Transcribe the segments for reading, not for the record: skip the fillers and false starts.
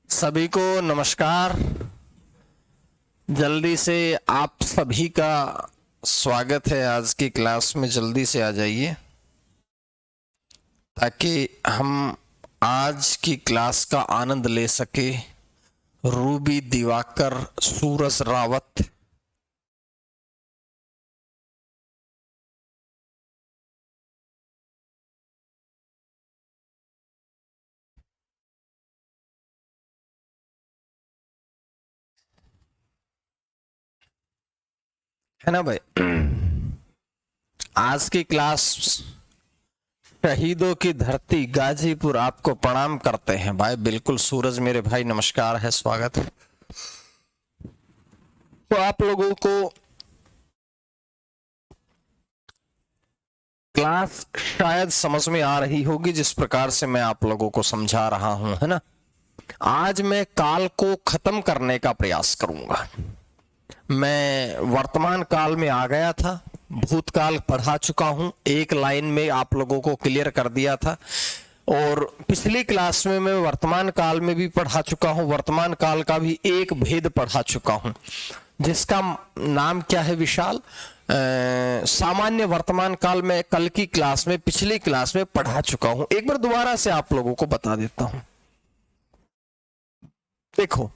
सभी को नमस्कार। जल्दी से आप सभी का स्वागत है। आज की क्लास में जल्दी से आ जाइए ताकि हम आज की क्लास का आनंद ले सके। रूबी दिवाकर, सूरज रावत, है ना भाई। आज की क्लास शहीदों की धरती गाजीपुर आपको प्रणाम करते हैं भाई। बिल्कुल सूरज मेरे भाई, नमस्कार है, स्वागत है। तो आप लोगों को क्लास शायद समझ में आ रही होगी जिस प्रकार से मैं आप लोगों को समझा रहा हूं, है ना। आज मैं काल को खत्म करने का प्रयास करूंगा। मैं वर्तमान काल में आ गया था, भूतकाल पढ़ा चुका हूं, एक लाइन में आप लोगों को क्लियर कर दिया था। और पिछली क्लास में मैं वर्तमान काल में भी पढ़ा चुका हूं, वर्तमान काल का भी एक भेद पढ़ा चुका हूं जिसका नाम क्या है विशाल। सामान्य वर्तमान काल में कल की क्लास में, पिछली क्लास में पढ़ा चुका हूं। एक बार दोबारा से आप लोगों को बता देता हूं। देखो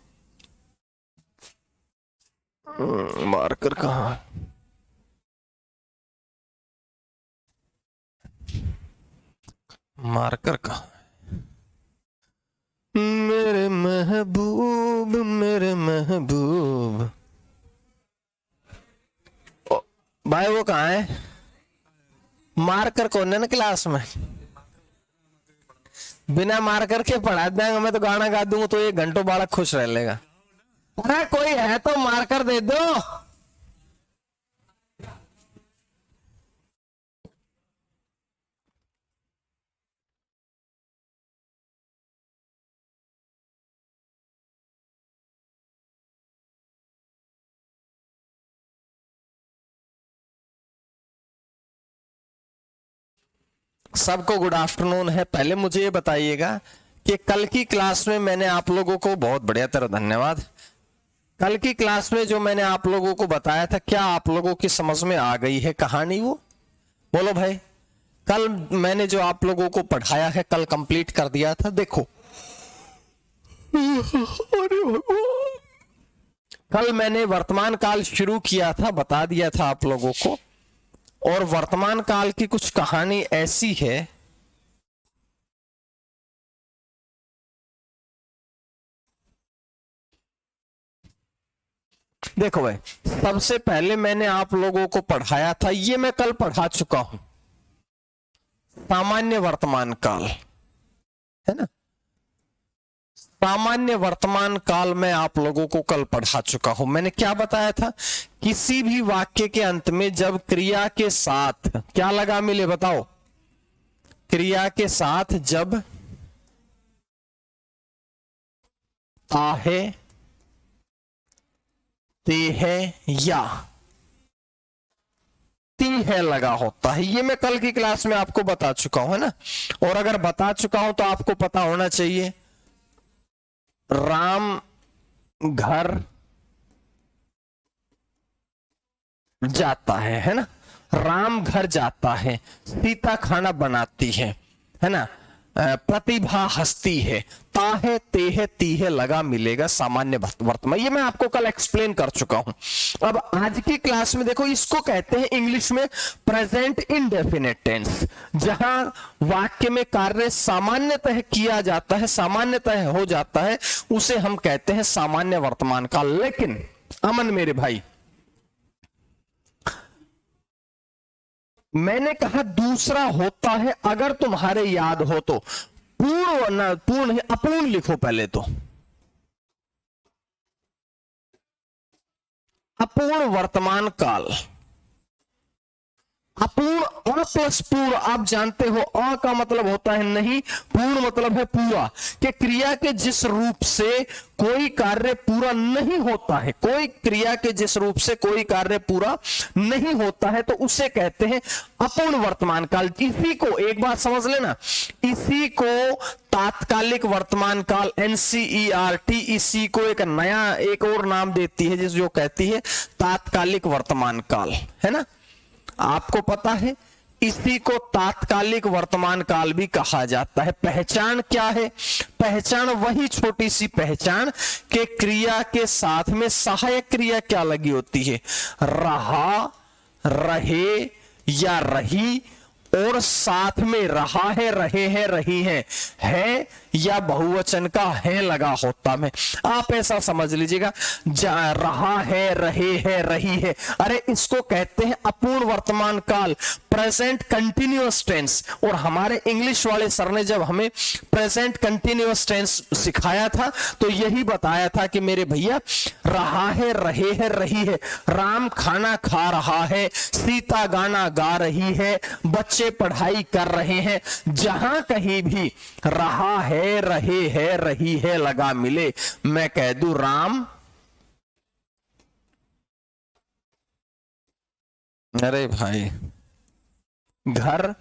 मार्कर कहां है? मार्कर कहां है? मेरे महबूब, मेरे महबूब। भाई वो कहाँ है? मार्कर कौन है ना क्लास में? बिना मार्कर के पढ़ा देंगे। मैं तो गाना गा दूंगा तो 1 घंटों बालक खुश रह लेगा। अरे कोई है तो मार्कर दे दो। सबको गुड आफ्टरनून है। पहले मुझे ये बताइएगा कि कल की क्लास में मैंने आप लोगों को, बहुत बढ़िया तरह धन्यवाद। कल की क्लास में जो मैंने आप लोगों को बताया था, क्या आप लोगों की समझ में आ गई है कहानी? वो बोलो भाई। कल मैंने जो आप लोगों को पढ़ाया है, कल कंप्लीट कर दिया था। देखो अरे भगवान, कल मैंने वर्तमान काल शुरू किया था, बता दिया था आप लोगों को। और वर्तमान काल की कुछ कहानी ऐसी है, देखो भाई, सबसे पहले मैंने आप लोगों को पढ़ाया था, ये मैं कल पढ़ा चुका हूं, सामान्य वर्तमान काल, है ना। सामान्य वर्तमान काल में आप लोगों को कल पढ़ा चुका हूं। मैंने क्या बताया था? किसी भी वाक्य के अंत में जब क्रिया के साथ क्या लगा मिले, बताओ। क्रिया के साथ जब आहे, ते है या ती है लगा होता है। ये मैं कल की क्लास में आपको बता चुका हूं, है ना। और अगर बता चुका हूं तो आपको पता होना चाहिए। राम घर जाता है ना। राम घर जाता है, सीता खाना बनाती है ना। प्रतिभा हंसती है, ताहे तेहे तीहे लगा मिलेगा सामान्य वर्तमान। ये मैं आपको कल एक्सप्लेन कर चुका हूं। अब आज की क्लास में देखो, इसको कहते हैं इंग्लिश में प्रेजेंट इंडेफिनिट टेंस। जहां वाक्य में कार्य सामान्यतः किया जाता है, सामान्यतः हो जाता है, उसे हम कहते हैं सामान्य वर्तमान काल। लेकिन अमन मेरे भाई, मैंने कहा दूसरा होता है, अगर तुम्हारे याद हो तो। पूर्ण ना पूर्ण है, अपूर्ण लिखो पहले तो। अपूर्ण वर्तमान काल, अपूर्ण, अ प्लस पूर्ण, आप जानते हो अ का मतलब होता है नहीं, पूर्ण मतलब है पूरा। कि क्रिया के जिस रूप से कोई कार्य पूरा नहीं होता है, कोई क्रिया के जिस रूप से कोई कार्य पूरा नहीं होता है तो उसे कहते हैं अपूर्ण वर्तमान काल। इसी को एक बात समझ लेना, इसी को तात्कालिक वर्तमान काल NCERT इसी को एक नया एक और नाम देती है जिस जो कहती है तात्कालिक वर्तमान काल, है ना। आपको पता है इसी को तात्कालिक वर्तमान काल भी कहा जाता है। पहचान क्या है? पहचान वही छोटी सी पहचान के क्रिया के साथ में सहायक क्रिया क्या लगी होती है, रहा, रहे या रही, और साथ में रहा है, रहे हैं, रही है या बहुवचन का है लगा होता में। आप ऐसा समझ लीजिएगा, रहा है, रहे है, रही है, अरे इसको कहते हैं अपूर्ण वर्तमान काल, प्रेजेंट कंटिन्यूअस टेंस। और हमारे इंग्लिश वाले सर ने जब हमें प्रेजेंट कंटिन्यूअस टेंस सिखाया था तो यही बताया था कि मेरे भैया रहा है, रहे है, रही है, राम खाना खा रहा है, सीता गाना गा रही है, बच्चे पढ़ाई कर रहे हैं, जहां कहीं भी रहा है, रहे है, रही है लगा मिले, मैं कह दूं राम, अरे भाई घर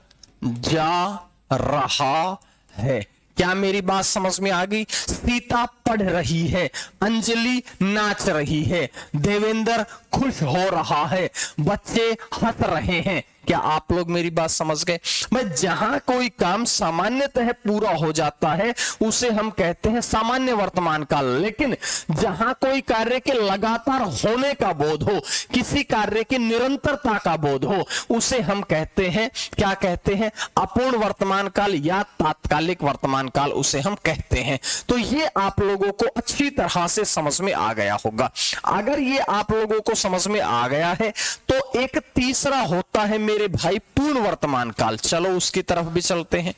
जा रहा है। क्या मेरी बात समझ में आ गई? सीता पढ़ रही है, अंजलि नाच रही है, देवेंद्र खुश हो रहा है, बच्चे हंस रहे हैं। क्या आप लोग मेरी बात समझ गए? मैं जहां कोई काम सामान्यतः पूरा हो जाता है उसे हम कहते हैं सामान्य वर्तमान काल, लेकिन जहां कोई कार्य के लगातार होने का बोध हो, किसी कार्य की निरंतरता का बोध हो, उसे हम कहते हैं, क्या कहते हैं? अपूर्ण वर्तमान काल या तात्कालिक वर्तमान काल उसे हम कहते हैं। तो ये आप लोगों को अच्छी तरह से समझ में आ गया होगा। अगर ये आप लोगों को समझ में आ गया है तो एक तीसरा होता है मेरे भाई पूर्ण वर्तमान काल। चलो उसकी तरफ भी चलते हैं।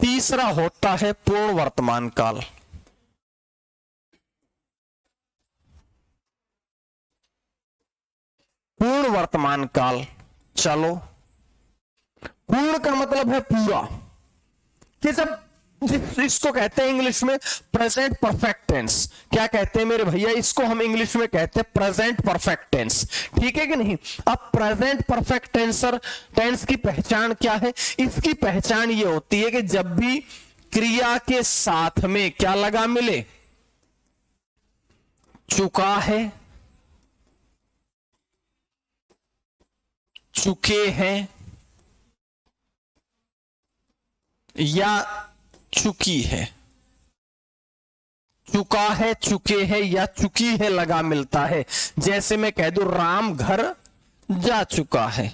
तीसरा होता है पूर्ण वर्तमान काल। पूर्ण वर्तमान काल, चलो पूर्ण का मतलब है पूरा, कि जब इसको कहते हैं इंग्लिश में प्रेजेंट परफेक्ट टेंस। क्या कहते हैं मेरे भैया? इसको हम इंग्लिश में कहते हैं प्रेजेंट परफेक्ट टेंस, ठीक है कि नहीं। अब प्रेजेंट परफेक्ट टेंस की पहचान क्या है? इसकी पहचान ये होती है कि जब भी क्रिया के साथ में क्या लगा मिले, चुका है, चुके हैं या चुकी है, चुका है, चुके हैं या चुकी है लगा मिलता है। जैसे मैं कह दूं राम घर जा चुका है,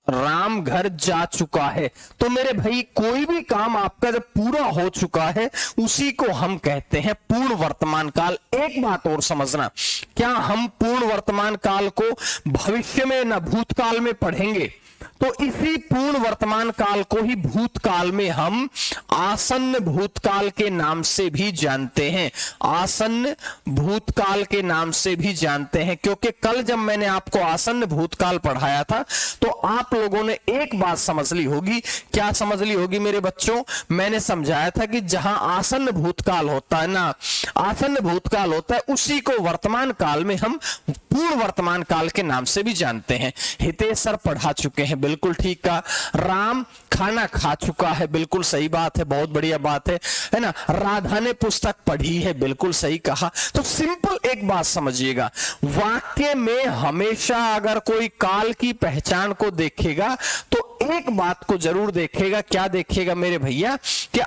राम घर जा चुका है। तो मेरे भाई कोई भी काम आपका जब पूरा हो चुका है उसी को हम कहते हैं पूर्ण वर्तमान काल। एक बात और समझना, क्या हम पूर्ण वर्तमान काल को भविष्य में न भूतकाल में पढ़ेंगे? तो इसी पूर्ण वर्तमान काल को ही भूतकाल में हम आसन्न भूतकाल के नाम से भी जानते हैं। आसन्न भूतकाल के नाम से भी जानते हैं, क्योंकि कल जब मैंने आपको आसन्न भूतकाल पढ़ाया था तो आप लोगों ने एक बात समझ ली होगी। क्या समझ ली होगी मेरे बच्चों? मैंने समझाया था कि जहां आसन्न भूतकाल होता है ना, आसन्न भूतकाल होता है, उसी को वर्तमान काल में हम पूर्ण वर्तमान काल के नाम से भी जानते हैं। हितेश सर पढ़ा चुके हैं, बिल्कुल ठीक कहा। राम खाना खा चुका है, बिल्कुल सही बात है, बहुत बढ़िया बात है ना। राधा ने पुस्तक पढ़ी है, बिल्कुल सही कहा। तो सिंपल एक बात समझिएगा, वाक्य में हमेशा अगर कोई काल की पहचान को देखेगा तो एक बात को जरूर देखेगा। क्या देखेगा मेरे भैया? कि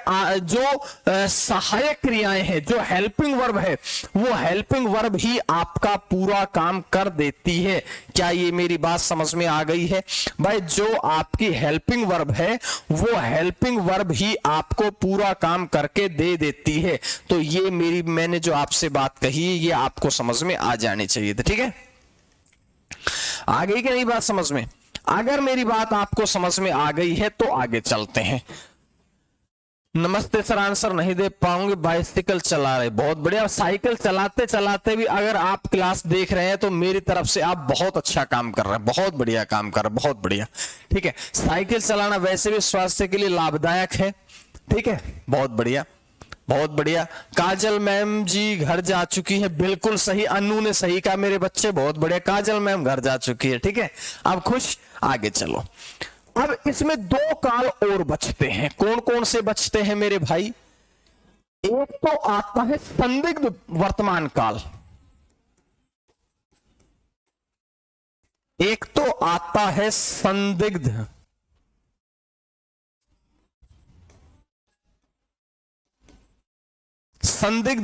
जो सहायक क्रियाएं हैं, जो हेल्पिंग वर्ब है, वो हेल्पिंग वर्ब ही आपका पूरा काम कर देती है। क्या ये मेरी बात समझ में आ गई है भाई? जो आपकी हेल्पिंग वर्ब है वो हेल्पिंग वर्ब ही आपको पूरा काम करके दे देती है। तो ये मैंने जो आपसे बात कही ये आपको समझ में आ जानी चाहिए थी, ठीक है। आ गई कि नहीं बात समझ में? अगर मेरी बात आपको समझ में आ गई है तो आगे चलते हैं। नमस्ते सर, आंसर नहीं दे पाऊंगे, बाइसिकल चला रहे। बहुत बढ़िया। साइकिल चलाते चलाते भी अगर आप क्लास देख रहे हैं तो मेरी तरफ से आप बहुत अच्छा काम कर रहे हैं, बहुत बढ़िया काम कर रहे हैं, बहुत बढ़िया। ठीक है, साइकिल चलाना वैसे भी स्वास्थ्य के लिए लाभदायक है। ठीक है, बहुत बढ़िया, बहुत बढ़िया। काजल मैम जी घर जा चुकी है, बिल्कुल सही। अनु ने सही कहा मेरे बच्चे, बहुत बढ़िया। काजल मैम घर जा चुकी है। ठीक है, अब खुश, आगे चलो। अब इसमें दो काल और बचते हैं। कौन कौन से बचते हैं मेरे भाई? एक तो आता है संदिग्ध वर्तमान काल, एक तो आता है संदिग्ध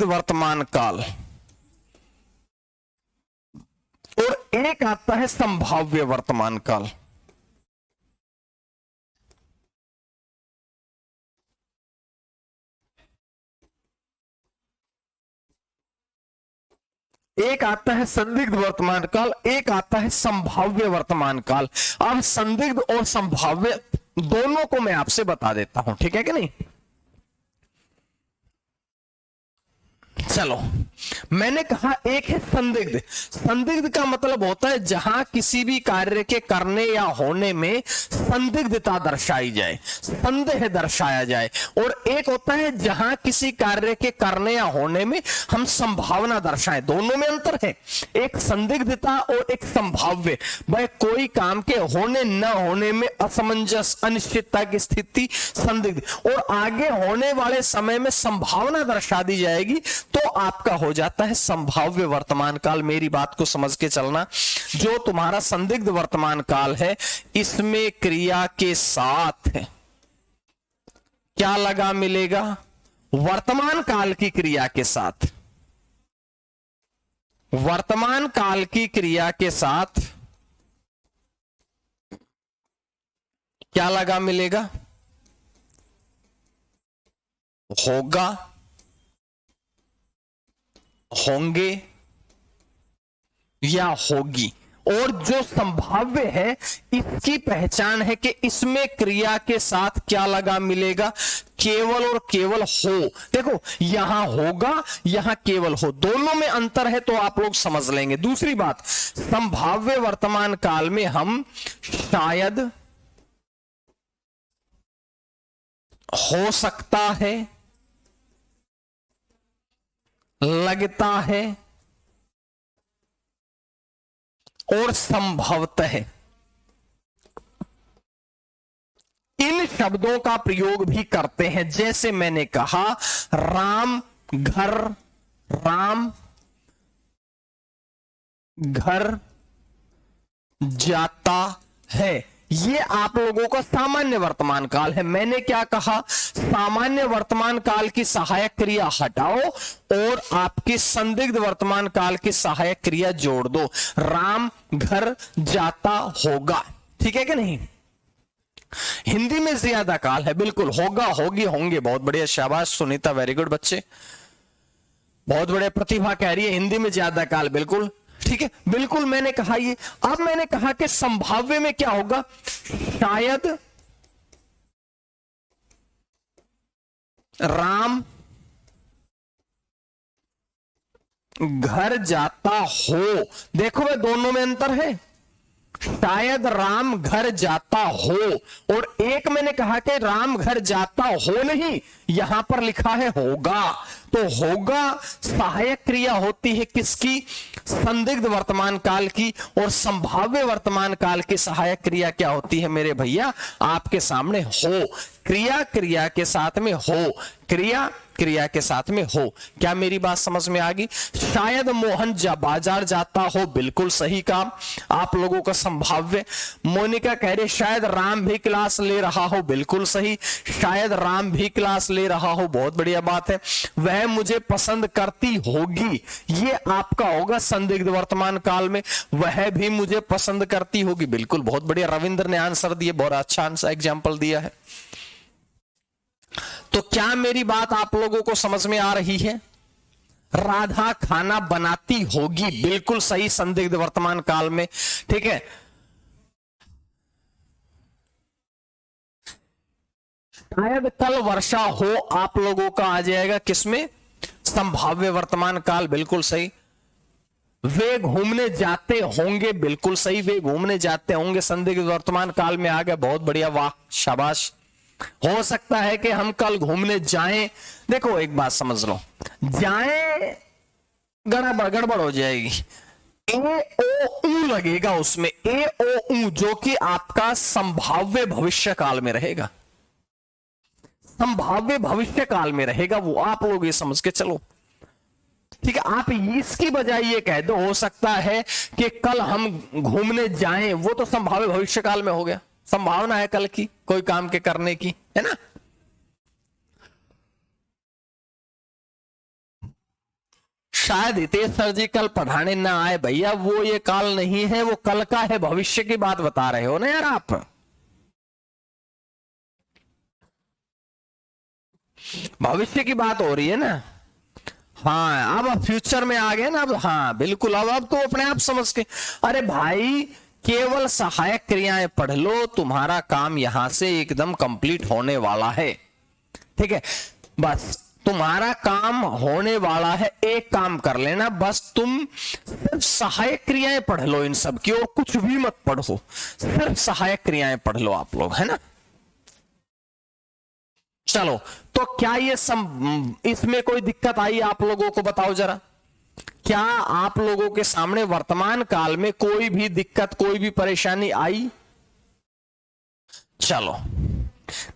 वर्तमान काल, और एक आता है संभाव्य वर्तमान काल। एक आता है संदिग्ध वर्तमान काल, एक आता है संभाव्य वर्तमान काल। अब संदिग्ध और संभाव्य दोनों को मैं आपसे बता देता हूं, ठीक है कि नहीं? चलो, मैंने कहा एक है संदिग्ध। संदिग्ध का मतलब होता है जहां किसी भी कार्य के करने या होने में संदिग्धता दर्शाई जाए, संदेह दर्शाया जाए। और एक होता है जहां किसी कार्य के करने या होने में हम संभावना दर्शाएं। दोनों में अंतर है, एक संदिग्धता और एक संभाव्य। भाई कोई काम के होने न होने में असमंजस, अनिश्चितता की स्थिति संदिग्ध, और आगे होने वाले समय में संभावना दर्शा दी जाएगी तो आपका हो जाता है संभाव्य वर्तमान काल। मेरी बात को समझ के चलना। जो तुम्हारा संदिग्ध वर्तमान काल है, इसमें क्रिया के साथ क्या लगा मिलेगा? वर्तमान काल की क्रिया के साथ, वर्तमान काल की क्रिया के साथ क्या लगा मिलेगा? होगा, होंगे या होगी। और जो संभाव्य है इसकी पहचान है कि इसमें क्रिया के साथ क्या लगा मिलेगा? केवल और केवल हो। देखो, यहां होगा, यहां केवल हो, दोनों में अंतर है तो आप लोग समझ लेंगे। दूसरी बात, संभाव्य वर्तमान काल में हम शायद, हो सकता है, लगता है और संभवतः, इन शब्दों का प्रयोग भी करते हैं। जैसे मैंने कहा, राम घर जाता है, ये आप लोगों का सामान्य वर्तमान काल है। मैंने क्या कहा? सामान्य वर्तमान काल की सहायक क्रिया हटाओ और आपकी संदिग्ध वर्तमान काल की सहायक क्रिया जोड़ दो। राम घर जाता होगा, ठीक है कि नहीं? हिंदी में ज्यादा काल है, बिल्कुल, होगा, होगी, होंगे। बहुत बढ़िया, शाबाश सुनीता, वेरी गुड बच्चे, बहुत बढ़िया। प्रतिभा कह रही है हिंदी में ज्यादा काल, बिल्कुल ठीक है, बिल्कुल मैंने कहा ये। अब मैंने कहा कि संभाव्य में क्या होगा? शायद राम घर जाता हो। देखो भाई, दोनों में अंतर है। शायद राम घर जाता हो, और एक मैंने कहा कि राम घर जाता हो नहीं, यहां पर लिखा है होगा। तो होगा सहायक क्रिया होती है किसकी? संदिग्ध वर्तमान काल की। और संभाव्य वर्तमान काल की सहायक क्रिया क्या होती है मेरे भैया? आपके सामने हो। क्रिया क्रिया के साथ में हो, क्रिया क्रिया के साथ में हो। क्या मेरी बात समझ में आ गई? शायद मोहन बाजार जाता हो, बिल्कुल सही काम, आप लोगों का संभाव्य। मोनिका कह रही शायद राम भी क्लास ले रहा हो, बिल्कुल सही, शायद राम भी क्लास ले रहा हो, बहुत बढ़िया बात है। वह मुझे पसंद करती होगी, ये आपका होगा संदिग्ध वर्तमान काल में। वह भी मुझे पसंद करती होगी, बिल्कुल, बहुत बढ़िया। रविंद्र ने आंसर दिया, बहुत अच्छा आंसर एग्जाम्पल दिया है। तो क्या मेरी बात आप लोगों को समझ में आ रही है? राधा खाना बनाती होगी, बिल्कुल सही, संदिग्ध वर्तमान काल में, ठीक है। शायद कल वर्षा हो, आप लोगों का आ जाएगा किसमें, संभाव्य वर्तमान काल, बिल्कुल सही। वे घूमने जाते होंगे, बिल्कुल सही, वे घूमने जाते होंगे संदिग्ध वर्तमान काल में आ गया, बहुत बढ़िया, वाह शाबाश। हो सकता है कि हम कल घूमने जाएं। देखो एक बात समझ लो, जाएं गड़बड़ हो जाएगी, ए ओ ऊ लगेगा उसमें, ए ओ ऊ, जो कि आपका संभाव्य भविष्य काल में रहेगा, संभाव्य भविष्य काल में रहेगा वो, आप लोग ये समझ के चलो, ठीक है। आप इसकी बजाय ये कह दो, हो सकता है कि कल हम घूमने जाएं, वो तो संभाव्य भविष्य काल में हो गया, संभावना है कल की कोई काम के करने की, है ना। शायद हितेश सर जी कल पढ़ाने ना आए भैया, वो ये काल नहीं है, वो कल का है, भविष्य की बात बता रहे हो ना यार आप, भविष्य की बात हो रही है ना। हाँ अब फ्यूचर में आ गए ना अब, हाँ बिल्कुल, अब तो अपने आप समझ के, अरे भाई केवल सहायक क्रियाएं पढ़ लो, तुम्हारा काम यहां से एकदम कंप्लीट होने वाला है, ठीक है। बस तुम्हारा काम होने वाला है, एक काम कर लेना, बस तुम सिर्फ सहायक क्रियाएं पढ़ लो इन सब की, और कुछ भी मत पढ़ो, सिर्फ सहायक क्रियाएं पढ़ लो आप लोग, है ना। चलो तो क्या ये इसमें कोई दिक्कत आई आप लोगों को, बताओ जरा, क्या आप लोगों के सामने वर्तमान काल में कोई भी दिक्कत, कोई भी परेशानी आई? चलो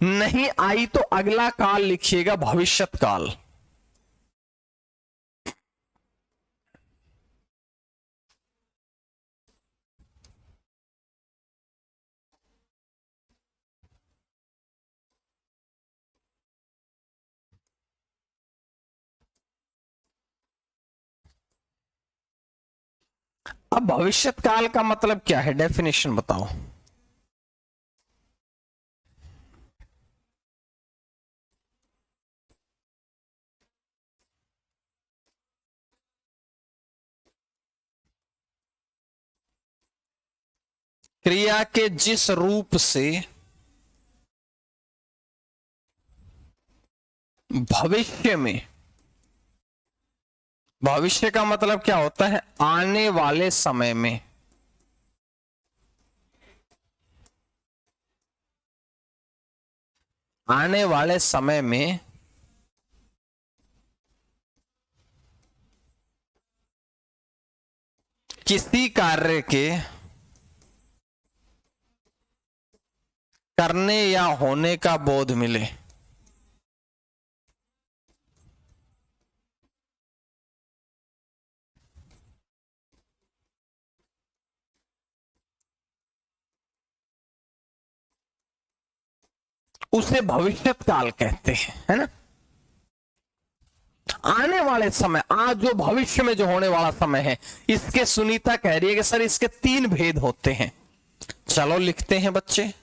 नहीं आई तो अगला काल लिखिएगा भविष्यत काल। अब भविष्यत काल का मतलब क्या है, डेफिनेशन बताओ। क्रिया के जिस रूप से भविष्य में, भविष्य का मतलब क्या होता है, आने वाले समय में, आने वाले समय में किसी कार्य के करने या होने का बोध मिले। उसे भविष्यत काल कहते हैं, है ना। आने वाले समय, आज जो भविष्य में जो होने वाला समय है, इसके सुनीता कह रही है कि सर इसके 3 भेद होते हैं। चलो लिखते हैं बच्चे,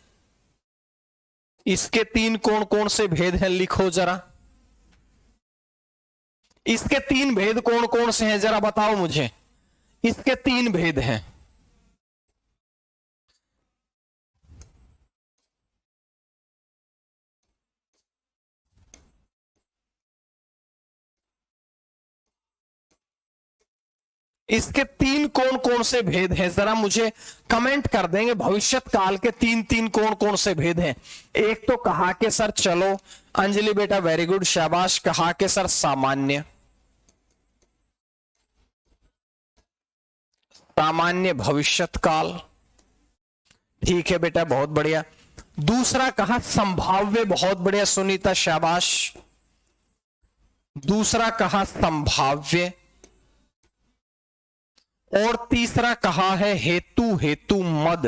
इसके 3 कौन कौन से भेद हैं, लिखो जरा। इसके 3 भेद कौन कौन से हैं जरा बताओ मुझे। इसके 3 भेद हैं। इसके 3 कौन कौन से भेद हैं जरा मुझे कमेंट कर देंगे। भविष्यत काल के 3 कौन कौन से भेद हैं। एक तो कहा के सर, चलो अंजलि बेटा वेरी गुड शाबाश, कहा के सर सामान्य, सामान्य भविष्यत काल, ठीक है बेटा बहुत बढ़िया। दूसरा कहा संभाव्य, बहुत बढ़िया सुनीता शाबाश। दूसरा कहा संभाव्य, और तीसरा कहा है हेतु, हेतु मद।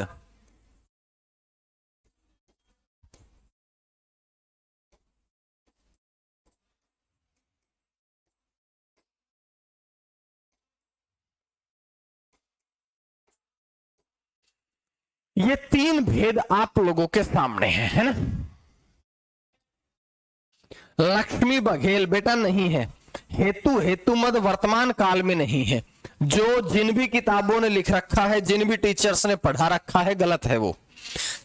ये 3 भेद आप लोगों के सामने हैं, है ना। लक्ष्मी बघेल बेटा नहीं है, हेतु हेतु मद वर्तमान काल में नहीं है। जो जिन भी किताबों ने लिख रखा है, जिन भी टीचर्स ने पढ़ा रखा है, गलत है वो।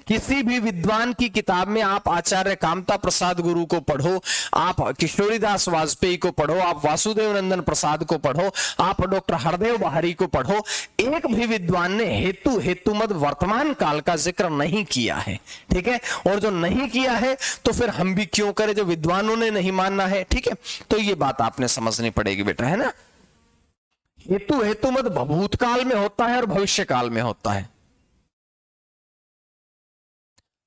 किसी भी विद्वान की किताब में आप आचार्य कामता प्रसाद गुरु को पढ़ो, आप किशोरीदास वाजपेयी को पढ़ो, आप वासुदेव नंदन प्रसाद को पढ़ो, आप डॉक्टर हरदेव बहारी को पढ़ो, एक भी विद्वान ने हेतुमद वर्तमान काल का जिक्र नहीं किया है। ठीक है, और जो नहीं किया है तो फिर हम भी क्यों करें, जो विद्वानों ने नहीं मानना है। ठीक है, तो ये बात आपने समझनी पड़ेगी बेटा, है ना। हेतुमद भूतकाल में होता है और भविष्य काल में होता है।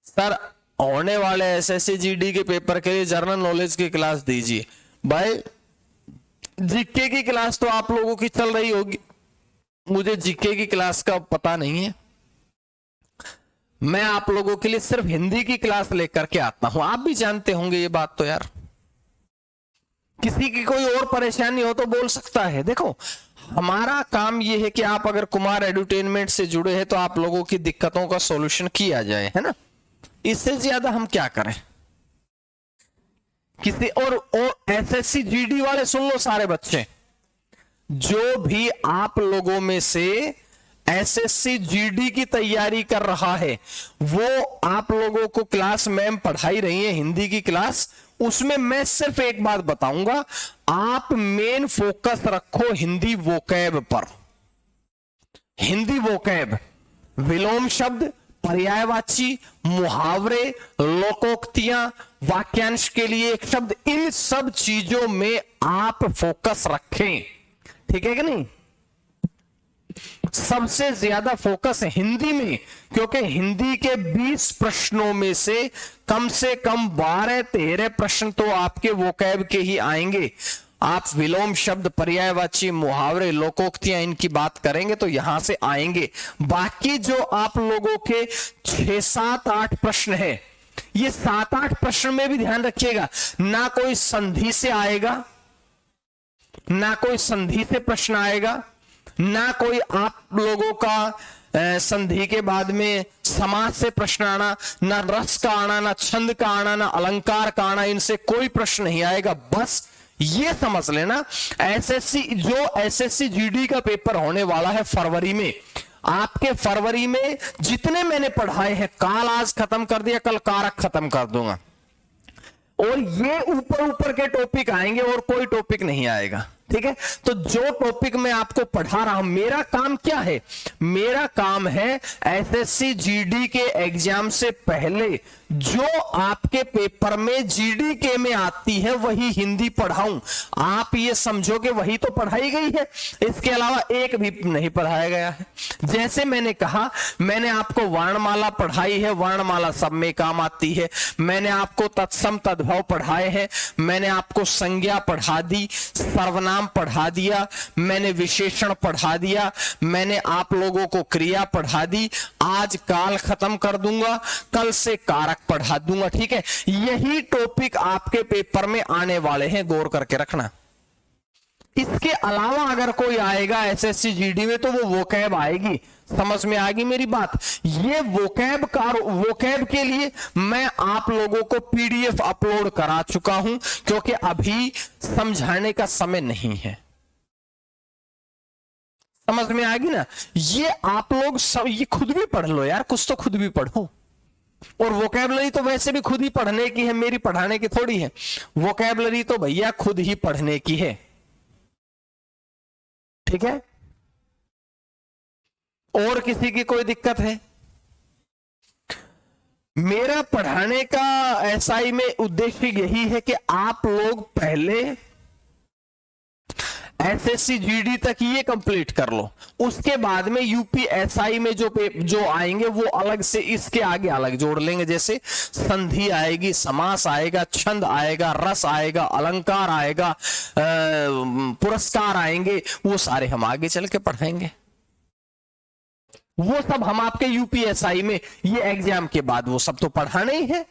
सर होने वाले एसएससी जीडी के पेपर के लिए जनरल नॉलेज की क्लास दीजिए। भाई जीके की क्लास तो आप लोगों की चल रही होगी, मुझे जीके की क्लास का पता नहीं है। मैं आप लोगों के लिए सिर्फ हिंदी की क्लास लेकर के आता हूं, आप भी जानते होंगे ये बात तो यार। किसी की कोई और परेशानी हो तो बोल सकता है। देखो हमारा काम यह है कि आप अगर कुमार एडुटेनमेंट से जुड़े हैं तो आप लोगों की दिक्कतों का सॉल्यूशन किया जाए, है ना। इससे ज्यादा हम क्या करें। किसी और एसएससी जीडी वाले सुन लो सारे बच्चे, जो भी आप लोगों में से एसएससी जीडी की तैयारी कर रहा है, वो आप लोगों को क्लास मैम पढ़ाई रही है हिंदी की क्लास, उसमें मैं सिर्फ एक बात बताऊंगा, आप मेन फोकस रखो हिंदी वोकैब पर। हिंदी वोकैब, विलोम शब्द, पर्यायवाची, मुहावरे, लोकोक्तियां, वाक्यांश के लिए एक शब्द, इन सब चीजों में आप फोकस रखें। ठीक है कि नहीं। सबसे ज्यादा फोकस है हिंदी में, क्योंकि हिंदी के 20 प्रश्नों में से कम 12-13 प्रश्न तो आपके वोकैब के ही आएंगे। आप विलोम शब्द, पर्यायवाची, मुहावरे, लोकोक्तियां इनकी बात करेंगे तो यहां से आएंगे। बाकी जो आप लोगों के 6, 7, 8 प्रश्न है, ये 7, 8 प्रश्न में भी ध्यान रखिएगा, ना कोई संधि से आएगा, ना कोई संधि से प्रश्न आएगा, ना कोई आप लोगों का संधि के बाद में समास से प्रश्न आना, ना रस का आना, ना छंद का आना, ना अलंकार का आना, इनसे कोई प्रश्न नहीं आएगा। बस ये समझ लेना, एसएससी जीडी का पेपर होने वाला है फरवरी में। आपके फरवरी में जितने मैंने पढ़ाए हैं, काल आज खत्म कर दिया, कल कारक खत्म कर दूंगा, और ये ऊपर के टॉपिक आएंगे और कोई टॉपिक नहीं आएगा। ठीक है, तो जो टॉपिक मैं आपको पढ़ा रहा हूं, मेरा काम क्या है, मेरा काम है एसएससी जीडी के एग्जाम से पहले जो आपके पेपर में जीडी के में आती है वही हिंदी पढ़ाऊं। आप ये समझो कि वही तो पढ़ाई गई है, इसके अलावा एक भी नहीं पढ़ाया गया है। जैसे मैंने कहा, मैंने आपको वर्णमाला पढ़ाई है, वर्णमाला सब में काम आती है। मैंने आपको तत्सम तद्भव पढ़ाए हैं, मैंने आपको संज्ञा पढ़ा दी, सर्वनाम पढ़ा दिया, मैंने विशेषण पढ़ा दिया, मैंने आप लोगों को क्रिया पढ़ा दी। आज काल खत्म कर दूंगा, कल से कारक पढ़ा दूंगा। ठीक है, यही टॉपिक आपके पेपर में आने वाले हैं, गौर करके रखना। इसके अलावा अगर कोई आएगा एसएससी जीडी में तो वो वोकैब आएगी। समझ में आ गई मेरी बात। ये वोकैब के लिए मैं आप लोगों को पीडीएफ अपलोड करा चुका हूं, क्योंकि अभी समझाने का समय नहीं है। समझ में आ गई ना। ये आप लोग सब ये खुद भी पढ़ लो यार, कुछ तो खुद भी पढ़ो। और वोकैबलरी तो वैसे भी खुद ही पढ़ने की है, मेरी पढ़ाने की थोड़ी है। वोकैबलरी तो भैया खुद ही पढ़ने की है। ठीक है, और किसी की कोई दिक्कत है? मेरा पढ़ाने का एसआई में उद्देश्य यही है कि आप लोग पहले एसएससी जीडी तक ये कंप्लीट कर लो, उसके बाद में यूपीएसआई में जो आएंगे वो अलग से इसके आगे अलग जोड़ लेंगे। जैसे संधि आएगी, समास आएगा, छंद आएगा, रस आएगा, अलंकार आएगा, पुरस्कार आएंगे, वो सारे हम आगे चल के पढ़ाएंगे। वो सब हम आपके यूपीएसआई में ये एग्जाम के बाद वो सब तो पढ़ाना ही है।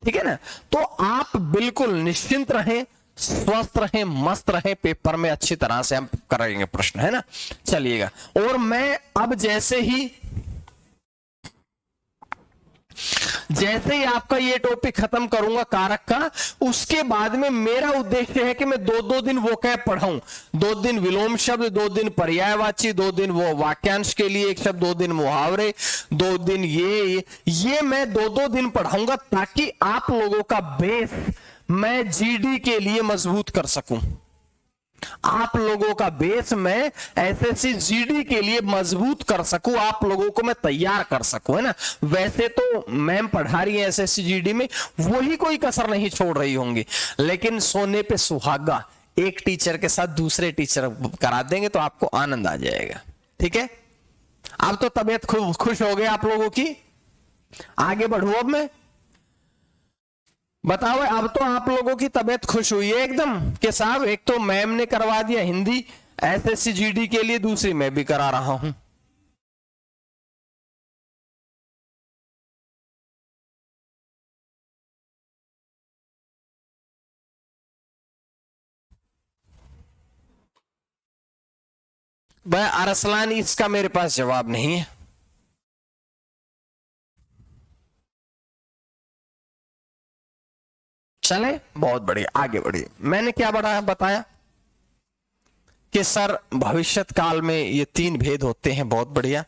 ठीक है ना। तो आप बिल्कुल निश्चिंत रहें, स्वस्थ रहें, मस्त रहें, पेपर में अच्छी तरह से हम करेंगे प्रश्न, है ना। चलिएगा, और मैं अब जैसे ही आपका ये टॉपिक खत्म करूंगा कारक का, उसके बाद में मेरा उद्देश्य है कि मैं 2-2 दिन वोकैब पढ़ाऊं। 2 दिन विलोम शब्द, 2 दिन पर्यायवाची, 2 दिन वो वाक्यांश के लिए एक शब्द, 2 दिन मुहावरे, 2 दिन ये मैं 2-2 दिन पढ़ाऊंगा, ताकि आप लोगों का बेस मैं जीडी के लिए मजबूत कर सकूं। आप लोगों का बेस मैं एसएससी जीडी के लिए मजबूत कर सकूं, आप लोगों को मैं तैयार कर सकूं, है ना। वैसे तो मैम पढ़ा रही है एसएससी जीडी में, वही कोई कसर नहीं छोड़ रही होंगी, लेकिन सोने पे सुहागा एक टीचर के साथ दूसरे टीचर करा देंगे तो आपको आनंद आ जाएगा। ठीक है, अब तो तबीयत खुश हो गई आप लोगों की। आगे बढ़ू अब मैं, बताओ अब तो आप लोगों की तबीयत खुश हुई है एकदम कि साहब एक तो मैम ने करवा दिया हिंदी एसएससी जीडी के लिए, दूसरी मैं भी करा रहा हूं। भाई अरसलान, इसका मेरे पास जवाब नहीं है। चले, बहुत बढ़िया, आगे बढ़िए। मैंने क्या बताया कि सर भविष्यत काल में ये 3 भेद होते हैं, बहुत बढ़िया।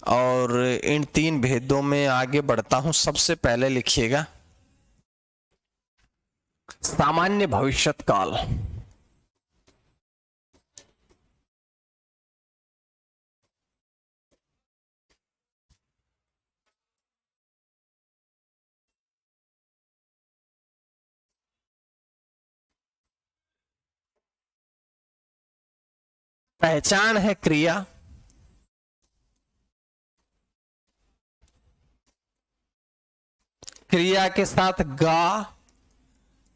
और इन 3 भेदों में आगे बढ़ता हूं। सबसे पहले लिखिएगा सामान्य भविष्यत काल। पहचान है क्रिया, क्रिया के साथ गा,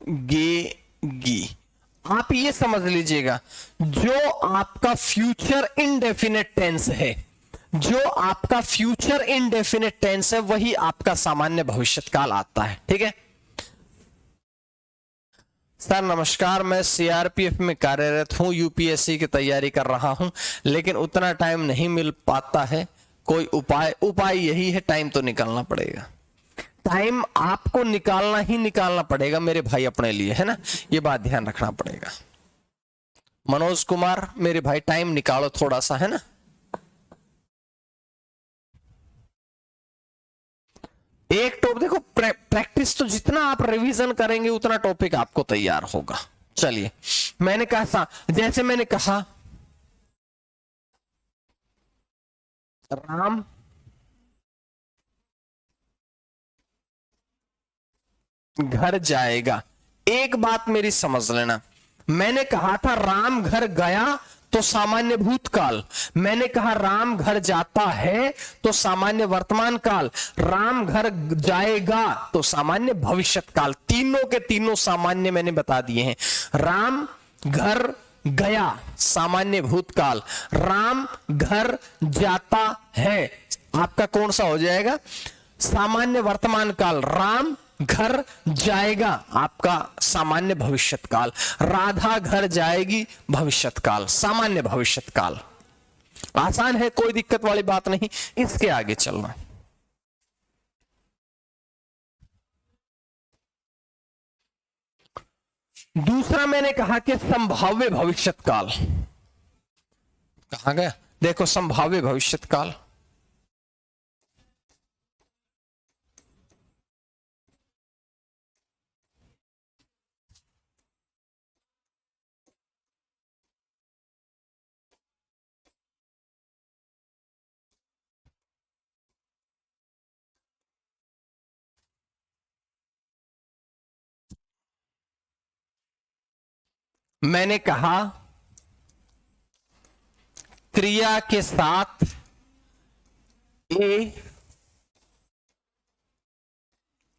गे, गी। आप ये समझ लीजिएगा, जो आपका फ्यूचर इनडेफिनेट टेंस है, जो आपका फ्यूचर इनडेफिनेट टेंस है, वही आपका सामान्य भविष्यत काल आता है। ठीक है सर, नमस्कार, मैं सीआरपीएफ में कार्यरत हूं, यूपीएससी की तैयारी कर रहा हूं, लेकिन उतना टाइम नहीं मिल पाता है, कोई उपाय यही है, टाइम तो निकालना पड़ेगा। टाइम आपको निकालना पड़ेगा मेरे भाई अपने लिए, है ना, ये बात ध्यान रखना पड़ेगा। मनोज कुमार मेरे भाई, टाइम निकालो थोड़ा सा, है ना। एक टॉपिक देखो, प्रैक्टिस तो जितना आप रिवीजन करेंगे उतना टॉपिक आपको तैयार होगा। चलिए, मैंने कहा जैसे मैंने कहा राम घर जाएगा। एक बात मेरी समझ लेना, मैंने कहा था राम घर गया तो सामान्य भूतकाल, मैंने कहा राम घर जाता है तो सामान्य वर्तमान काल, राम घर जाएगा तो सामान्य भविष्यत काल। तीनों के तीनों सामान्य मैंने बता दिए हैं। राम घर गया सामान्य भूतकाल, राम घर जाता है आपका कौन सा हो जाएगा, सामान्य वर्तमान काल। राम घर जाएगा आपका सामान्य भविष्यत काल, राधा घर जाएगी भविष्यत काल, सामान्य भविष्यत काल। आसान है, कोई दिक्कत वाली बात नहीं, इसके आगे चलना। दूसरा मैंने कहा कि संभाव्य भविष्यत काल। कहां गया, देखो संभाव्य भविष्यत काल। मैंने कहा क्रिया के साथ ए,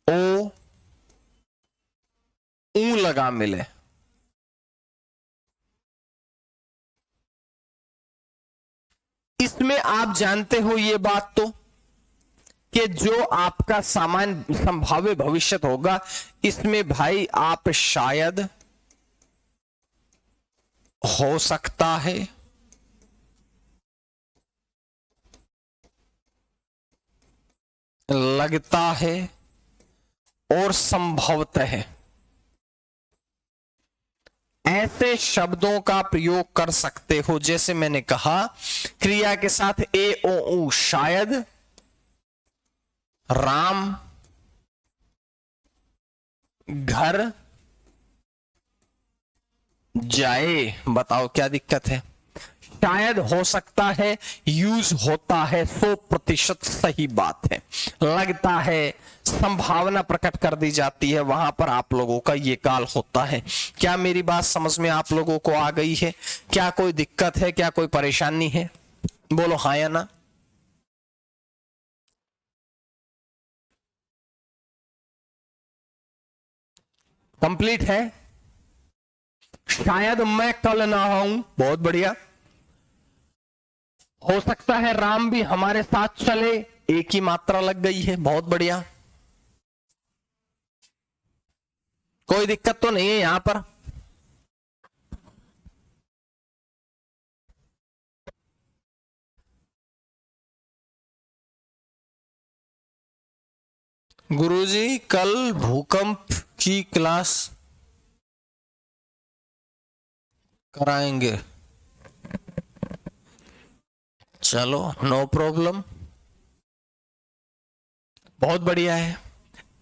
ओ, ऊ लगा मिले। इसमें आप जानते हो ये बात तो कि जो आपका सामान्य संभाव्य भविष्यत होगा, इसमें भाई आप शायद, हो सकता है, लगता है, और संभवतः ऐसे शब्दों का प्रयोग कर सकते हो जैसे मैंने कहा क्रिया के साथ ए ओ ऊ, शायद, राम घर जाए। बताओ क्या दिक्कत है? शायद हो सकता है, यूज होता है, 100% सही बात है, लगता है, संभावना प्रकट कर दी जाती है, वहां पर आप लोगों का ये काल होता है। क्या मेरी बात समझ में आप लोगों को आ गई है? क्या कोई दिक्कत है? क्या कोई परेशानी है? बोलो हाँ या ना। कंप्लीट है? शायद मैं कल ना आऊं, बहुत बढ़िया। हो सकता है राम भी हमारे साथ चले, एक ही मात्रा लग गई है, बहुत बढ़िया। कोई दिक्कत तो नहीं है यहां पर? गुरुजी कल भूकंप की क्लास कराएंगे। चलो नो प्रॉब्लम, बहुत बढ़िया है।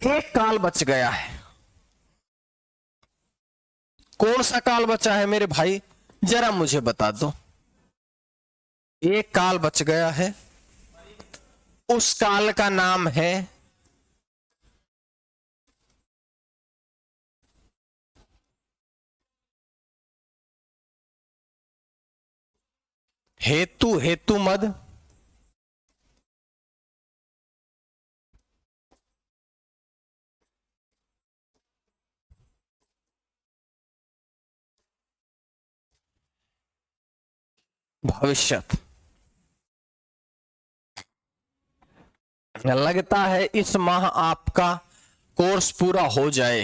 एक काल बच गया है। कौन सा काल बचा है मेरे भाई, जरा मुझे बता दो। एक काल बच गया है, उस काल का नाम है हेतु, हेतु मद, भविष्यत। लगता है इस माह आपका कोर्स पूरा हो जाए।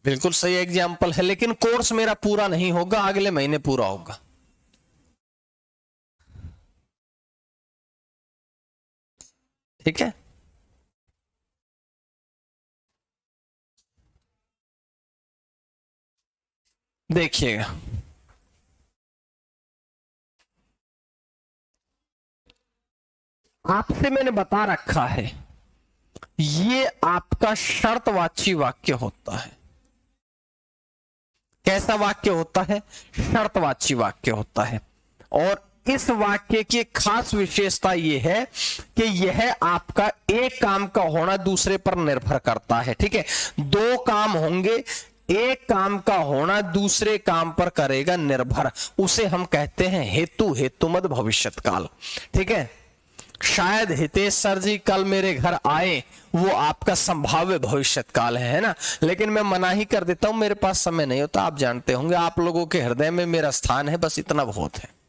बिल्कुल सही एग्जाम्पल है, लेकिन कोर्स मेरा पूरा नहीं होगा, अगले महीने पूरा होगा। ठीक है, देखिएगा। आपसे मैंने बता रखा है, ये आपका शर्तवाची वाक्य होता है। कैसा वाक्य होता है? शर्तवाची वाक्य होता है। और इस वाक्य की एक खास विशेषता यह है कि यह आपका एक काम का होना दूसरे पर निर्भर करता है। ठीक है, दो काम होंगे, एक काम का होना दूसरे काम पर करेगा निर्भर, उसे हम कहते हैं हेतु, हेतुमद भविष्यत काल। ठीक है, शायद हितेश सर जी कल मेरे घर आए, वो आपका संभाव्य भविष्यत काल है ना। लेकिन मैं मना ही कर देता हूं, मेरे पास समय नहीं होता। आप जानते होंगे, आप लोगों के हृदय में मेरा स्थान है, बस इतना बहुत है।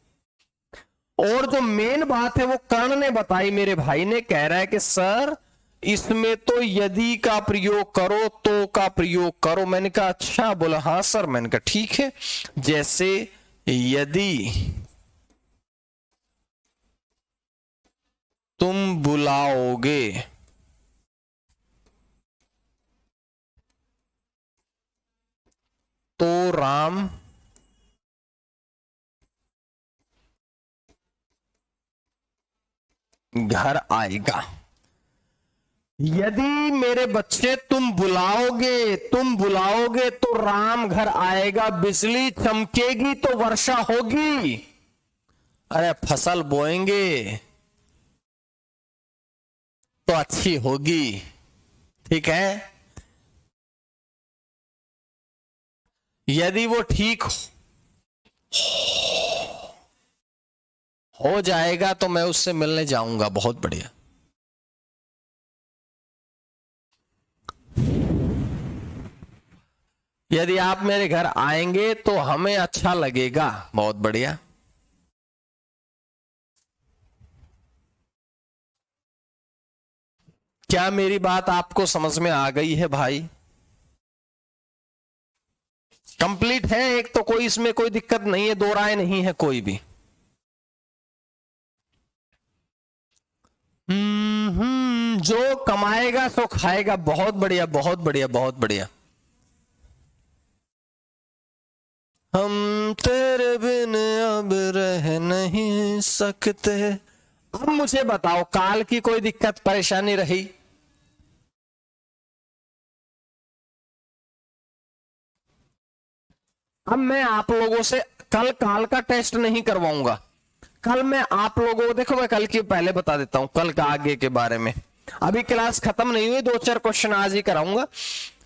और जो मेन बात है वो कर्ण ने बताई, मेरे भाई ने, कह रहा है कि सर इसमें तो यदि का प्रयोग करो, तो का प्रयोग करो। मैंने कहा अच्छा। बोला हाँ सर। मैंने कहा ठीक है, जैसे यदि तुम बुलाओगे तो राम घर आएगा। यदि मेरे बच्चे तुम बुलाओगे तो राम घर आएगा। बिजली चमकेगी तो वर्षा होगी। अरे फसल बोएंगे तो अच्छी होगी। ठीक है, यदि वो ठीक हो जाएगा तो मैं उससे मिलने जाऊंगा। बहुत बढ़िया। यदि आप मेरे घर आएंगे तो हमें अच्छा लगेगा। बहुत बढ़िया। क्या मेरी बात आपको समझ में आ गई है भाई? कंप्लीट है एक तो, कोई इसमें कोई दिक्कत नहीं है, दो राय नहीं है कोई भी। जो कमाएगा सो खाएगा। बहुत बढ़िया, बहुत बढ़िया, बहुत बढ़िया। हम तेरे बिन अब रह नहीं सकते। अब मुझे बताओ, काल की कोई दिक्कत परेशानी रही? अब मैं आप लोगों से कल काल का टेस्ट नहीं करवाऊंगा। कल मैं आप लोगों को, देखो मैं कल की पहले बता देता हूं कल का आगे के बारे में। अभी क्लास खत्म नहीं हुई, 2-4 क्वेश्चन आज ही कराऊंगा।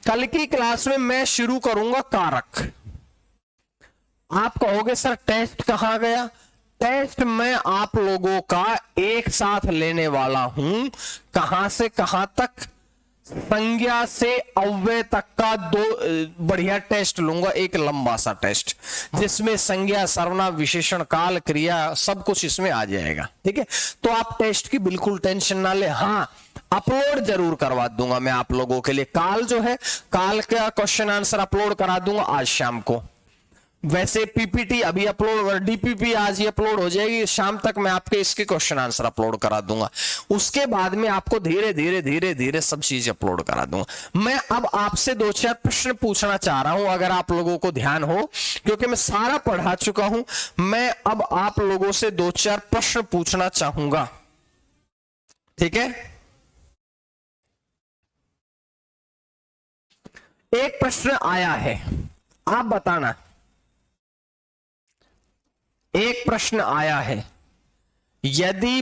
कल की क्लास में मैं शुरू करूंगा कारक। आप कहोगे सर टेस्ट कहां गया? टेस्ट मैं आप लोगों का एक साथ लेने वाला हूं। कहां से कहां तक? संज्ञा से अव्यय तक का बढ़िया टेस्ट लूंगा, एक लंबा सा टेस्ट जिसमें संज्ञा, सर्वनाम, विशेषण, काल, क्रिया सब कुछ इसमें आ जाएगा। ठीक है, तो आप टेस्ट की बिल्कुल टेंशन ना ले। हाँ, अपलोड जरूर करवा दूंगा मैं आप लोगों के लिए। काल जो है, काल का क्वेश्चन आंसर अपलोड करा दूंगा आज शाम को। वैसे पीपीटी अभी अपलोड, डीपीपी आज ही अपलोड हो जाएगी, शाम तक मैं आपके इसके क्वेश्चन आंसर अपलोड करा दूंगा। उसके बाद में आपको धीरे धीरे धीरे धीरे सब चीज अपलोड करा दूंगा। मैं अब आपसे 2-4 प्रश्न पूछना चाह रहा हूं, अगर आप लोगों को ध्यान हो, क्योंकि मैं सारा पढ़ा चुका हूं। मैं अब आप लोगों से 2-4 प्रश्न पूछना चाहूंगा। ठीक है, एक प्रश्न आया है, आप बताना। एक प्रश्न आया है, यदि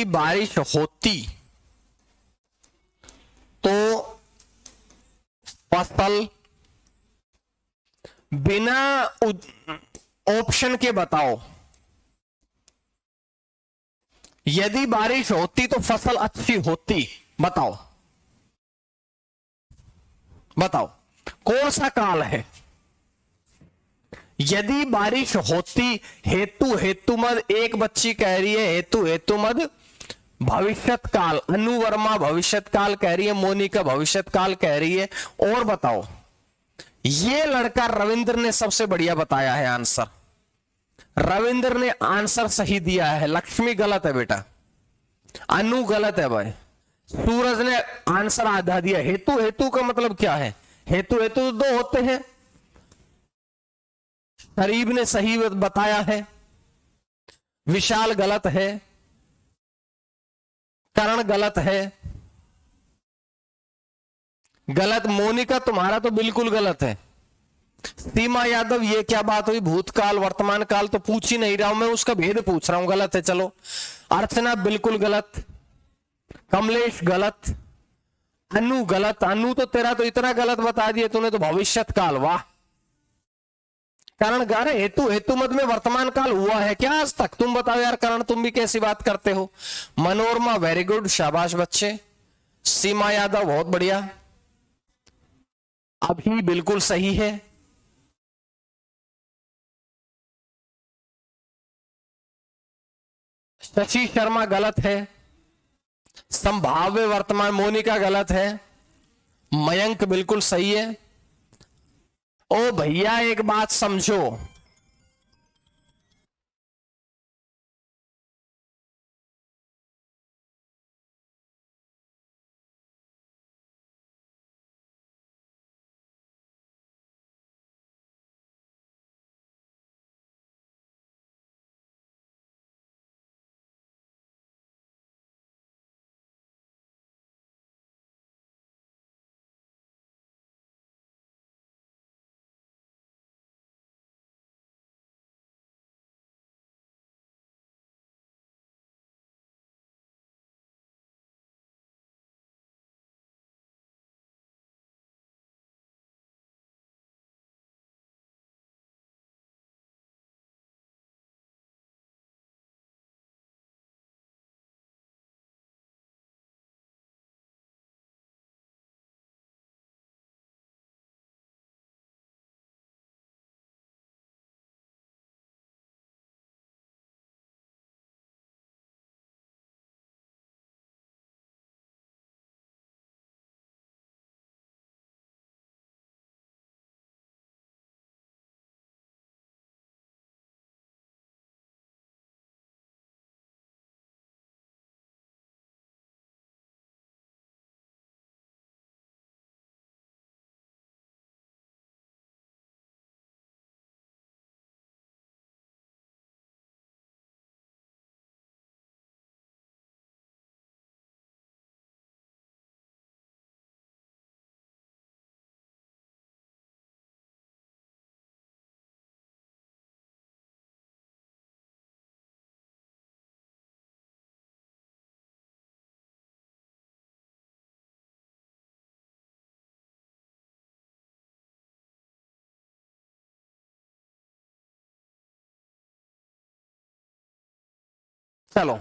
बारिश होती तो फसल, बिना ऑप्शन के बताओ। यदि बारिश होती तो फसल अच्छी होती, बताओ बताओ कौन सा काल है? यदि बारिश होती, हेतु हेतु मद, एक बच्ची कह रही है हेतु हेतु मद भविष्यत काल, अनु वर्मा भविष्यत काल कह रही है, मोनिका भविष्यत काल कह रही है। और बताओ, ये लड़का रविंद्र ने सबसे बढ़िया बताया है आंसर। रविंद्र ने आंसर सही दिया है, लक्ष्मी गलत है बेटा, अनु गलत है भाई। सूरज ने आंसर आधा दिया। हेतु हेतु का मतलब क्या है? हेतु हेतु तो 2 होते हैं। शरीफ ने सही बताया है, विशाल गलत है, करण गलत है, गलत। मोनिका तुम्हारा तो बिल्कुल गलत है। सीमा यादव, ये क्या बात हुई? भूतकाल वर्तमान काल तो पूछ ही नहीं रहा हूं मैं, उसका भेद पूछ रहा हूं, गलत है। चलो, अर्चना बिल्कुल गलत, कमलेश गलत, अनु गलत। अनु तो तेरा तो इतना गलत बता दिया तूने तो, भविष्यत काल, वाह। करण, गारे हेतु हेतु मद में वर्तमान काल हुआ है क्या आज तक? तुम बताओ यार करण, तुम भी कैसी बात करते हो? मनोरमा वेरी गुड, शाबाश बच्चे। सीमा यादव बहुत बढ़िया, अभी बिल्कुल सही है। शशि शर्मा गलत है, संभाव्य वर्तमान, मोनिका गलत है, मयंक बिल्कुल सही है। ओ भैया एक बात समझो, चलो,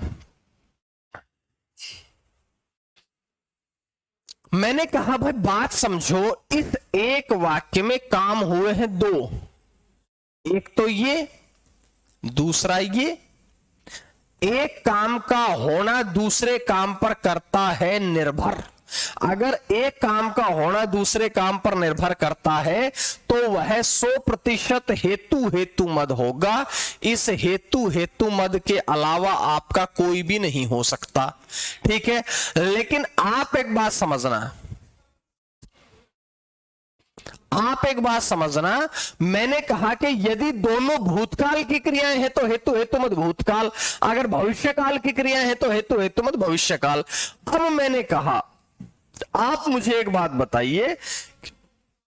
मैंने कहा भाई बात समझो, इस एक वाक्य में काम हुए हैं दो, एक तो ये, दूसरा ये। एक काम का होना दूसरे काम पर करता है निर्भर। अगर एक काम का होना दूसरे काम पर निर्भर करता है तो वह 100% हेतु हेतु मद होगा। इस हेतु हेतु मद के अलावा आपका कोई भी नहीं हो सकता। ठीक है, लेकिन आप एक बात समझना, आप एक बात समझना, मैंने कहा कि यदि दोनों भूतकाल की क्रियाएं हैं तो हेतु हेतु मत भूतकाल, अगर भविष्यकाल की क्रियाएं हैं तो हेतु हेतु मत भविष्यकाल। अब मैंने कहा आप मुझे एक बात बताइए,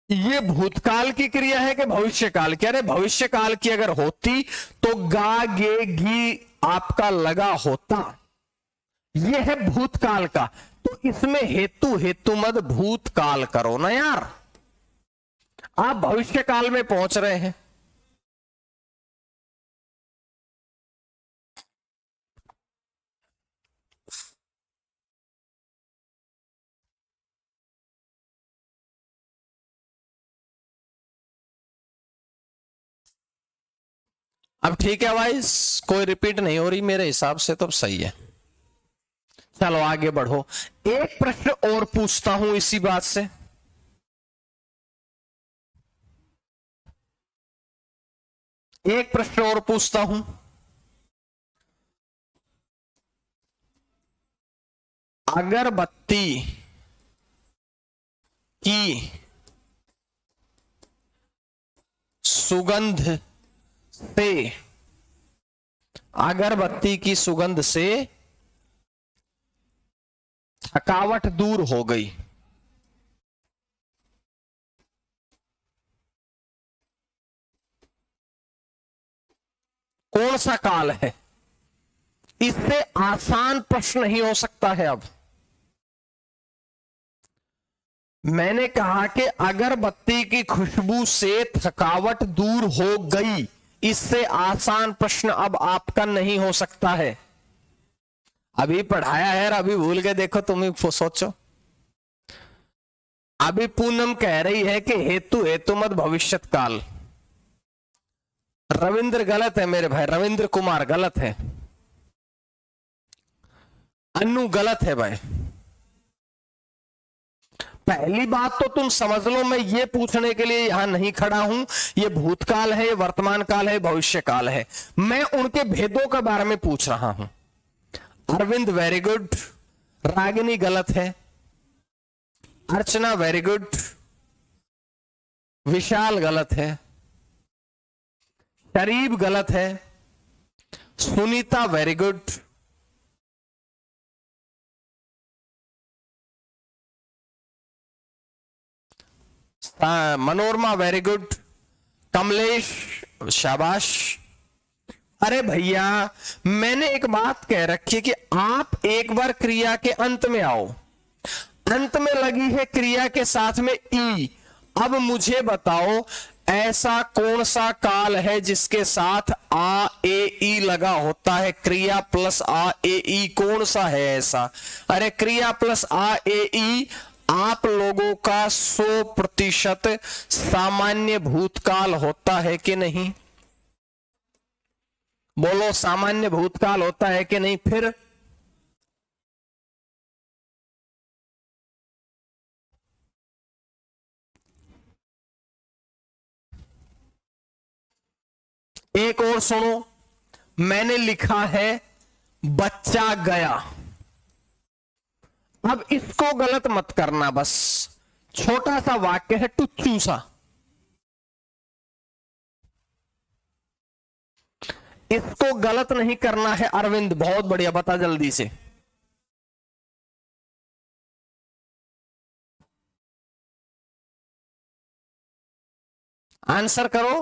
ये भूतकाल की क्रिया है कि भविष्यकाल की? अरे भविष्यकाल की अगर होती तो गा गे गी आपका लगा होता, ये है भूतकाल का, तो इसमें हेतु हेतु मत भूतकाल करो ना यार। आप भविष्यकाल में पहुंच रहे हैं। अब ठीक है भाई, कोई रिपीट नहीं हो रही, मेरे हिसाब से तो सही है। चलो आगे बढ़ो, एक प्रश्न और पूछता हूं इसी बात से। एक प्रश्न और पूछता हूं, अगरबत्ती की सुगंध से, अगरबत्ती की सुगंध से थकावट दूर हो गई, कौन सा काल है? इससे आसान प्रश्न नहीं हो सकता है। अब मैंने कहा कि अगरबत्ती की खुशबू से थकावट दूर हो गई, इससे आसान प्रश्न अब आपका नहीं हो सकता है। अभी पढ़ाया है और अभी भूल गए, देखो तुम ही सोचो। अभी पूनम कह रही है कि हेतु हेतु मत भविष्यत काल। रविंद्र गलत है मेरे भाई, रविंद्र कुमार गलत है, अन्नू गलत है भाई। पहली बात तो तुम समझ लो, मैं ये पूछने के लिए यहां नहीं खड़ा हूं ये भूतकाल है, ये वर्तमान काल है, भविष्य काल है, मैं उनके भेदों के बारे में पूछ रहा हूं। अरविंद वेरी गुड, रागिनी गलत है, अर्चना वेरी गुड, विशाल गलत है, शरीफ गलत है, Sunita very good, Manorama very good, Kamlesh शाबाश। अरे भैया मैंने एक बात कह रखी है कि आप एक बार क्रिया के अंत में आओ, अंत में लगी है क्रिया के साथ में ई। अब मुझे बताओ ऐसा कौन सा काल है जिसके साथ आ ए ई लगा होता है? क्रिया प्लस आ ए ई कौन सा है ऐसा? अरे क्रिया प्लस आ ए ई आप लोगों का 100% सामान्य भूतकाल होता है कि नहीं? बोलो सामान्य भूतकाल होता है कि नहीं? फिर एक और सुनो, मैंने लिखा है बच्चा गया। अब इसको गलत मत करना, बस छोटा सा वाक्य है टुच्चू सा, इसको गलत नहीं करना है। अरविंद बहुत बढ़िया, बता जल्दी से। आंसर करो।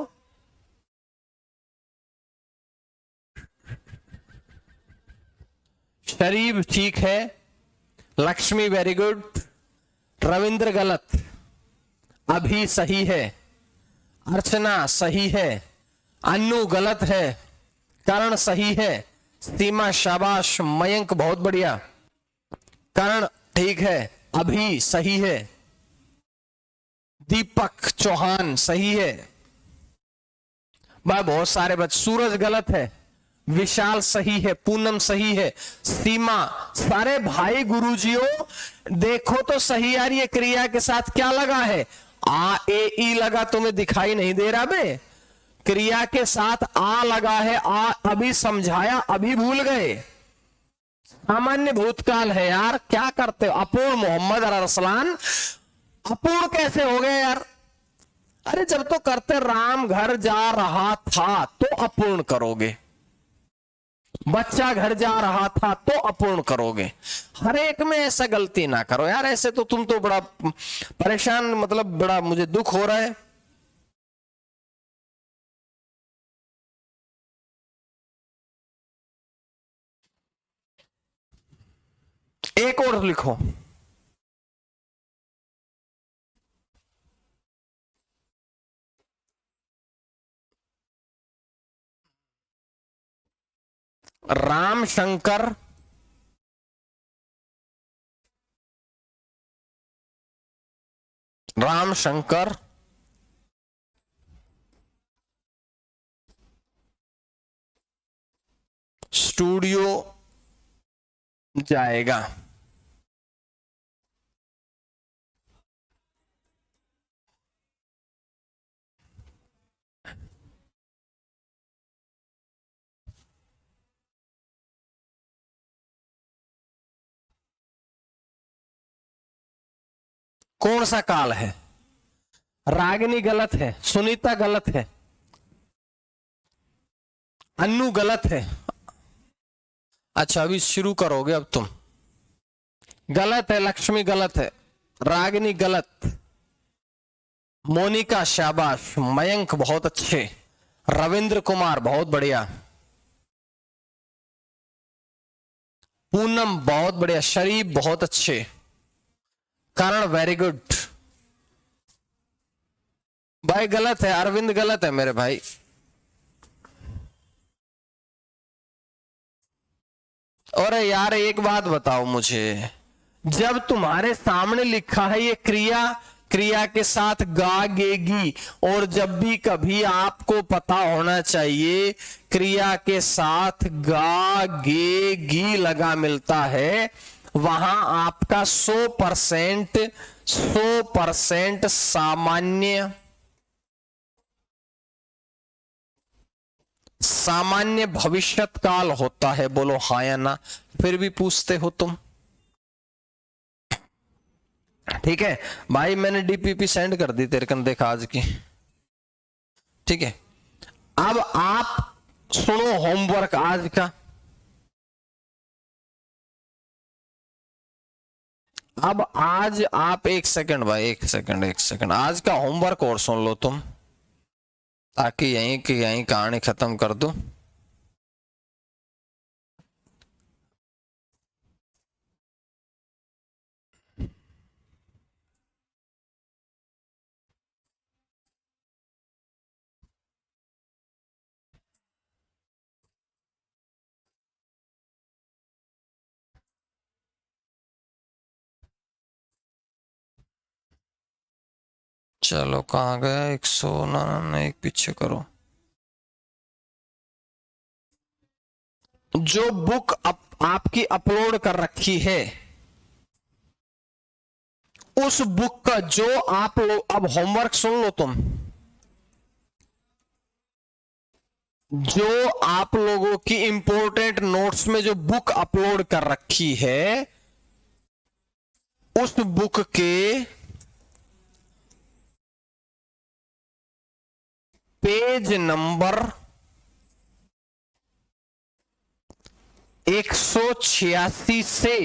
शरीफ ठीक है, लक्ष्मी वेरी गुड, रविंद्र गलत, अभी सही है, अर्चना सही है, अन्नू गलत है, करण सही है, सीमा शाबाश, मयंक बहुत बढ़िया, कर्ण ठीक है, अभी सही है, दीपक चौहान सही है भाई, बहुत सारे बच्चे, सूरज गलत है, विशाल सही है, पूनम सही है, सीमा, सारे भाई गुरुजियों देखो तो सही यार, ये क्रिया के साथ क्या लगा है, आ ए ई लगा, तुम्हें दिखाई नहीं दे रहा बे, क्रिया के साथ आ लगा है, आ अभी समझाया अभी भूल गए, सामान्य भूतकाल है यार, क्या करते हो, अपूर्ण मोहम्मद अरसलान, अपूर्ण कैसे हो गए यार, अरे जब तो करते राम घर जा रहा था तो अपूर्ण करोगे, बच्चा घर जा रहा था तो अपूर्ण करोगे, हर एक में ऐसा गलती ना करो यार, ऐसे तो तुम तो बड़ा परेशान, मतलब बड़ा मुझे दुख हो रहा है। एक और लिखो, राम शंकर स्टूडियो जाएगा, कौन सा काल है, रागिनी गलत है, सुनीता गलत है, अन्नू गलत है, अच्छा अभी शुरू करोगे अब तुम, गलत है, लक्ष्मी गलत है, रागिनी गलत, मोनिका शाबाश, मयंक बहुत अच्छे, रविंद्र कुमार बहुत बढ़िया, पूनम बहुत बढ़िया, शरीफ बहुत अच्छे, करण वेरी गुड, भाई गलत है, अरविंद गलत है मेरे भाई, और यार एक बात बताओ मुझे, जब तुम्हारे सामने लिखा है ये क्रिया, क्रिया के साथ गागेगी, और जब भी कभी आपको पता होना चाहिए क्रिया के साथ गागेगी लगा मिलता है, वहां आपका 100% सामान्य भविष्यत काल होता है, बोलो हाँ या ना, फिर भी पूछते हो तुम, ठीक है भाई, मैंने डीपीपी सेंड कर दी तेरे कन, देखा आज की, ठीक है, अब आप सुनो होमवर्क आज का, अब आज आप एक सेकंड भाई, एक सेकंड आज का होमवर्क और सुन लो तुम, ताकि यहीं की यहीं कहानी खत्म कर दो। चलो कहाँ गया 100 ना, एक पीछे करो, जो बुक आपकी अपलोड कर रखी है, उस बुक का जो आप लोग, अब होमवर्क सुन लो तुम, जो आप लोगों की इंपॉर्टेंट नोट्स में जो बुक अपलोड कर रखी है, उस बुक के पेज नंबर 186 से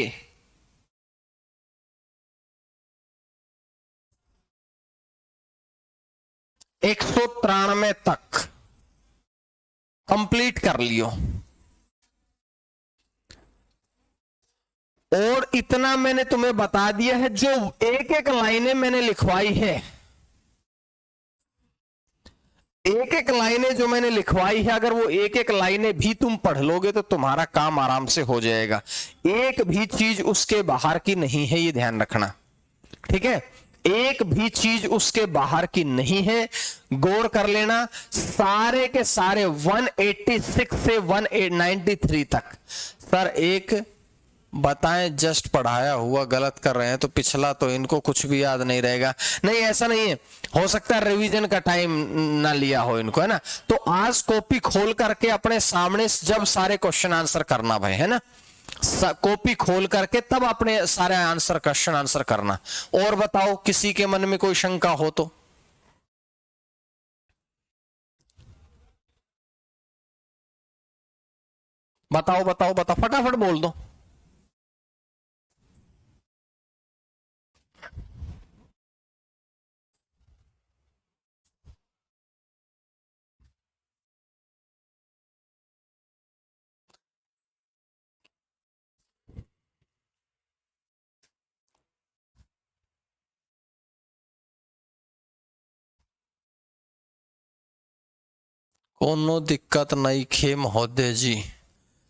193 तक कंप्लीट कर लियो, और इतना मैंने तुम्हें बता दिया है, जो एक एक लाइनें मैंने लिखवाई है, एक एक लाइनें जो मैंने लिखवाई है, अगर वो एक एक लाइनें भी तुम पढ़ लोगे तो तुम्हारा काम आराम से हो जाएगा। एक भी चीज उसके बाहर की नहीं है, ये ध्यान रखना, ठीक है? एक भी चीज उसके बाहर की नहीं है, गौर कर लेना। सारे के सारे 186 से 193 तक। सर एक बताएं, जस्ट पढ़ाया हुआ गलत कर रहे हैं तो पिछला तो इनको कुछ भी याद नहीं रहेगा। नहीं, ऐसा नहीं है, हो सकता है रिवीजन का टाइम ना लिया हो इनको, है ना? तो आज कॉपी खोल करके अपने सामने जब सारे क्वेश्चन आंसर करना भाई, है ना? कॉपी खोल करके तब अपने सारे आंसर, क्वेश्चन आंसर करना। और बताओ, किसी के मन में कोई शंका हो तो बताओ बताओ बताओ, फटाफट बोल दो। कोनो दिक्कत नहीं खे महोदय जी।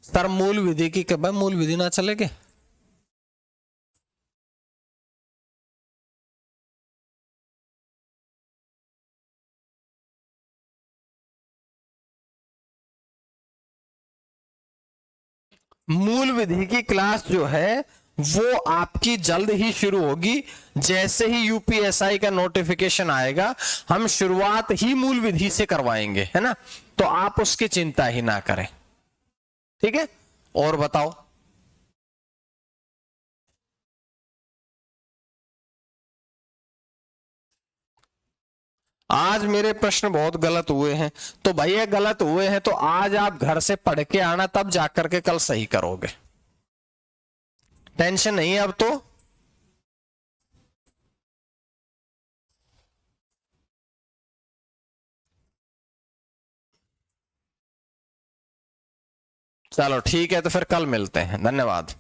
सर मूल विधि की क्या भाई, मूल विधि ना चलेगे? मूल विधि की क्लास जो है वो आपकी जल्द ही शुरू होगी। जैसे ही यूपीएसआई का नोटिफिकेशन आएगा, हम शुरुआत ही मूल विधि से करवाएंगे, है ना? तो आप उसकी चिंता ही ना करें, ठीक है? और बताओ। आज मेरे प्रश्न बहुत गलत हुए हैं, तो भैया गलत हुए हैं तो आज आप घर से पढ़ के आना, तब जाकर के कल सही करोगे। टेंशन नहीं है अब तो। चलो ठीक है, तो फिर कल मिलते हैं। धन्यवाद।